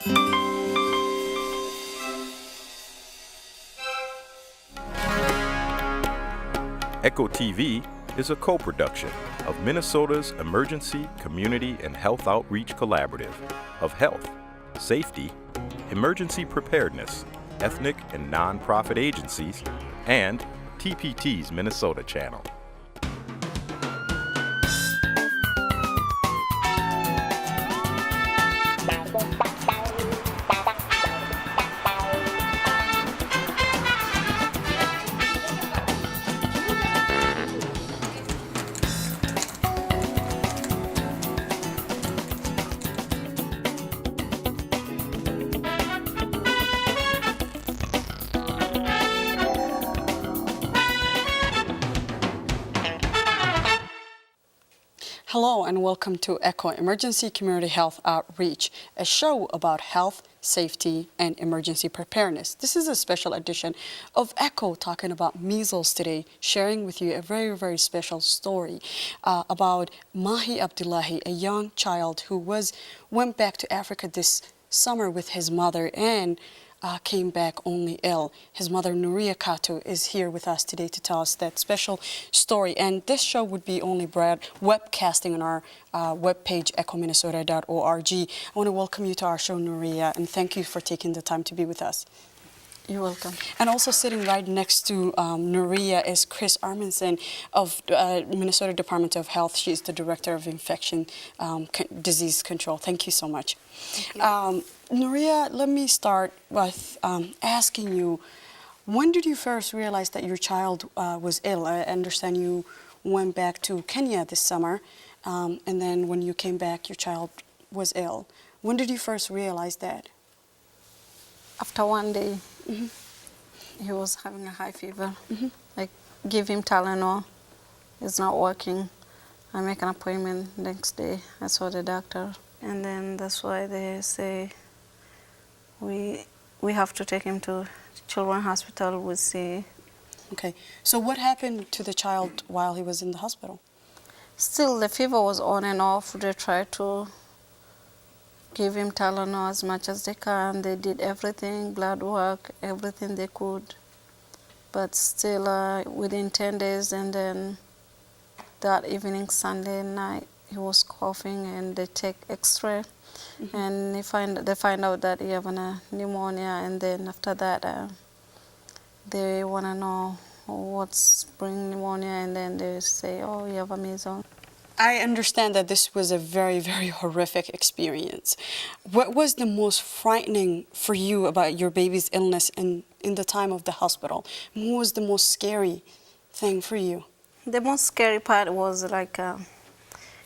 Echo TV is a co-production of Minnesota's Emergency, Community, and Health Outreach Collaborative of Health, Safety, Emergency Preparedness, Ethnic and Nonprofit Agencies, and TPT's Minnesota channel. Hello and welcome to ECHO Emergency Community Health Outreach, a show about health, safety, and emergency preparedness. This is a special edition of ECHO talking about measles today, sharing with you a very, very special story about Mahi Abdullahi, a young child who went back to Africa this summer with his mother and came back only ill. His mother, Nuria Kato, is here with us today to tell us that special story. And this show would be only webcasting on our webpage, echominnesota.org. I want to welcome you to our show, Nuria, and thank you for taking the time to be with us. You're welcome. And also sitting right next to Nuria is Chris Arminson of Minnesota Department of Health. She's the Director of Infection Disease Control. Thank you so much. Nuria, let me start with asking you, when did you first realize that your child was ill? I understand you went back to Kenya this summer, and then when you came back, your child was ill. When did you first realize that? After one day, Mm-hmm. he was having a high fever. Mm-hmm. I give him Tylenol. It's not working. I make an appointment next day. I saw the doctor. And then that's why they say we have to take him to Children's Hospital with C. Okay. So what happened to the child while he was in the hospital? Still, the fever was on and off. They tried to give him Tylenol as much as they can. They did everything, blood work, everything they could. But still, within 10 days, and then that evening, Sunday night, he was coughing, and they take X-ray, and they find out that he have a pneumonia, and then after that, they want to know what's bringing pneumonia, and then they say, oh, you have a measles. I understand that this was a very, very horrific experience. What was the most frightening for you about your baby's illness in the time of the hospital? What was the most scary thing for you? The most scary part was like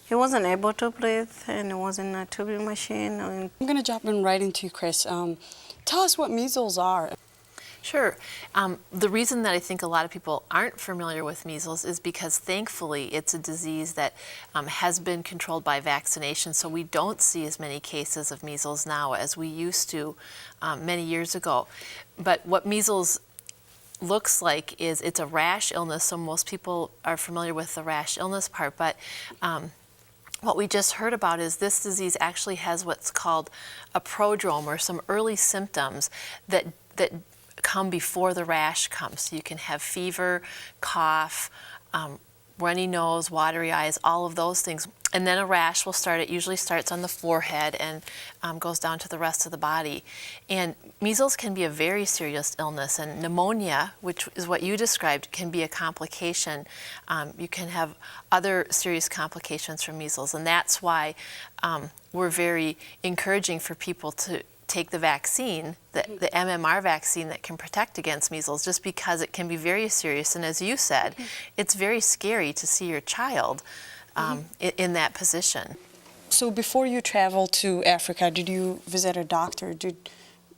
he wasn't able to breathe, and he was in a tubing machine. I'm going to jump in right into you, Chris. Tell us what measles are. Sure. The reason that I think a lot of people aren't familiar with measles is because thankfully it's a disease that has been controlled by vaccination, so we don't see as many cases of measles now as we used to many years ago. But what measles looks like is it's a rash illness, so most people are familiar with the rash illness part, but what we just heard about is this disease actually has what's called a prodrome, or some early symptoms that come before the rash comes. So you can have fever, cough, runny nose, watery eyes, all of those things. And then a rash will start. It usually starts on the forehead and goes down to the rest of the body. And measles can be a very serious illness, and pneumonia, which is what you described, can be a complication. You can have other serious complications from measles, and that's why we're very encouraging for people to take the vaccine, the MMR vaccine that can protect against measles, just because it can be very serious. And as you said, it's very scary to see your child in that position. So before you traveled to Africa, did you visit a doctor?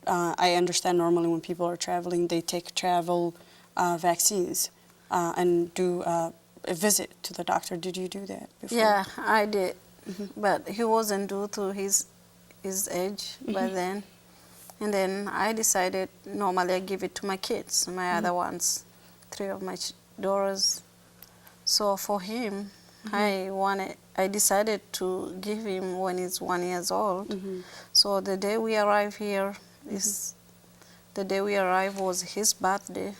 I understand normally when people are traveling, they take travel vaccines and do a visit to the doctor. Did you do that before? Yeah, I did. But he wasn't due to his age by then. And then I decided normally I give it to my kids, my other ones, 3 of my daughters. So for him, I decided to give him when he's 1 year old. So the day we arrived here is the day we arrived was his birthday.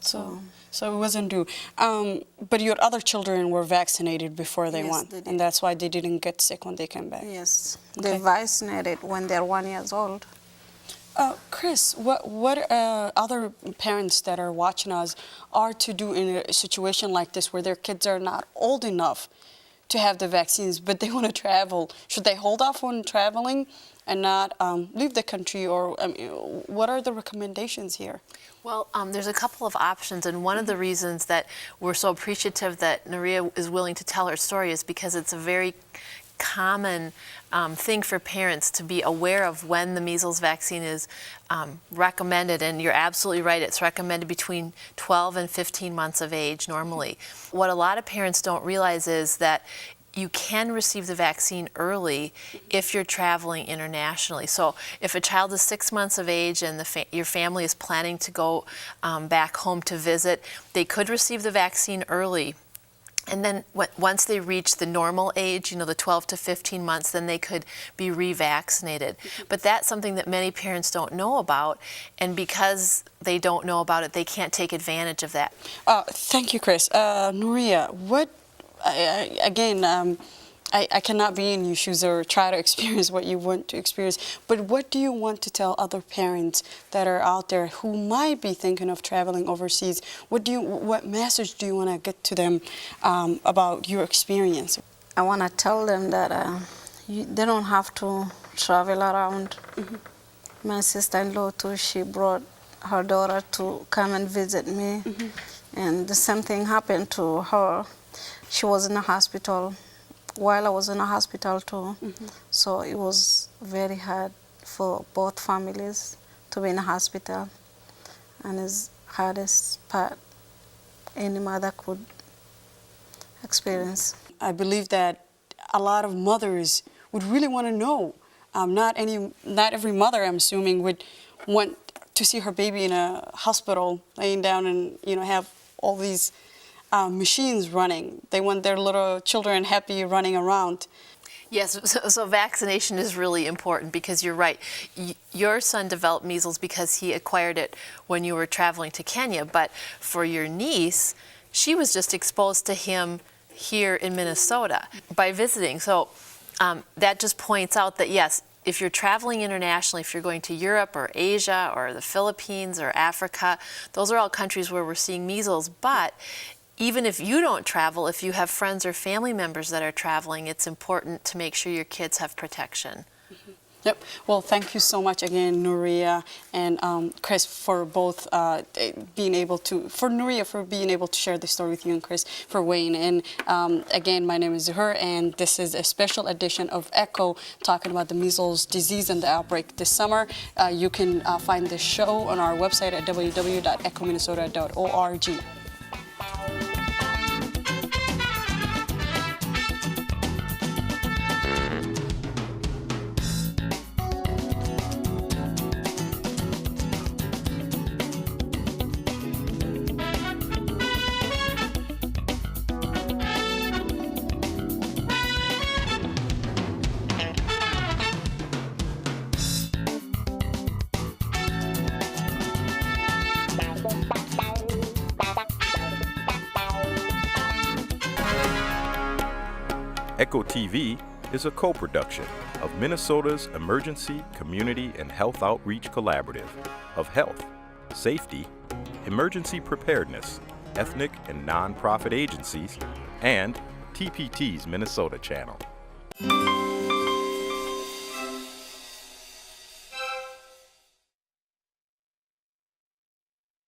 So it wasn't due. But your other children were vaccinated before they Yes, went, they did. and that's why they didn't get sick when they came back. Yes, Okay. they vaccinated when they're 1 year old. Chris, what other parents that are watching us are to do in a situation like this where their kids are not old enough to have the vaccines, but they want to travel? Should they hold off on traveling and not leave the country, or what are the recommendations here? Well, there's a couple of options, and one of the reasons that we're so appreciative that Nuria is willing to tell her story is because it's a very common thing for parents to be aware of when the measles vaccine is recommended. And you're absolutely right, it's recommended between 12 and 15 months of age normally. What a lot of parents don't realize is that you can receive the vaccine early if you're traveling internationally. So if a child is 6 months of age and your family is planning to go back home to visit, they could receive the vaccine early. And then once they reach the normal age, the 12 to 15 months, then they could be revaccinated. But that's something that many parents don't know about, and because they don't know about it, they can't take advantage of that. Thank you, Chris. Nuria, I cannot be in your shoes or try to experience what you want to experience, but what do you want to tell other parents that are out there who might be thinking of traveling overseas? What message do you want to get to them about your experience? I want to tell them that they don't have to travel around. My sister-in-law too, she brought her daughter to come and visit me, and the same thing happened to her. She was in a hospital while I was in a hospital too. So it was very hard for both families to be in a hospital, and it's hardest part any mother could experience. I believe that a lot of mothers would really want to know. Not every mother, I'm assuming, would want to see her baby in a hospital laying down and have all these machines running. They want their little children happy running around. Yes, so vaccination is really important because you're right. Your son developed measles because he acquired it when you were traveling to Kenya, but for your niece, she was just exposed to him here in Minnesota by visiting. So that just points out that yes, if you're traveling internationally, if you're going to Europe or Asia or the Philippines or Africa, those are all countries where we're seeing measles. But even if you don't travel, if you have friends or family members that are traveling, it's important to make sure your kids have protection. Yep. Well, thank you so much again, Nuria and Chris, for both Nuria for being able to share the story with you, and Chris for weighing in. Again, my name is Zuhur, and this is a special edition of ECHO talking about the measles disease and the outbreak this summer. You can find this show on our website at www.echominnesota.org. ECHO TV is a co-production of Minnesota's Emergency, Community, and Health Outreach Collaborative of Health, Safety, Emergency Preparedness, Ethnic and Nonprofit Agencies, and TPT's Minnesota Channel.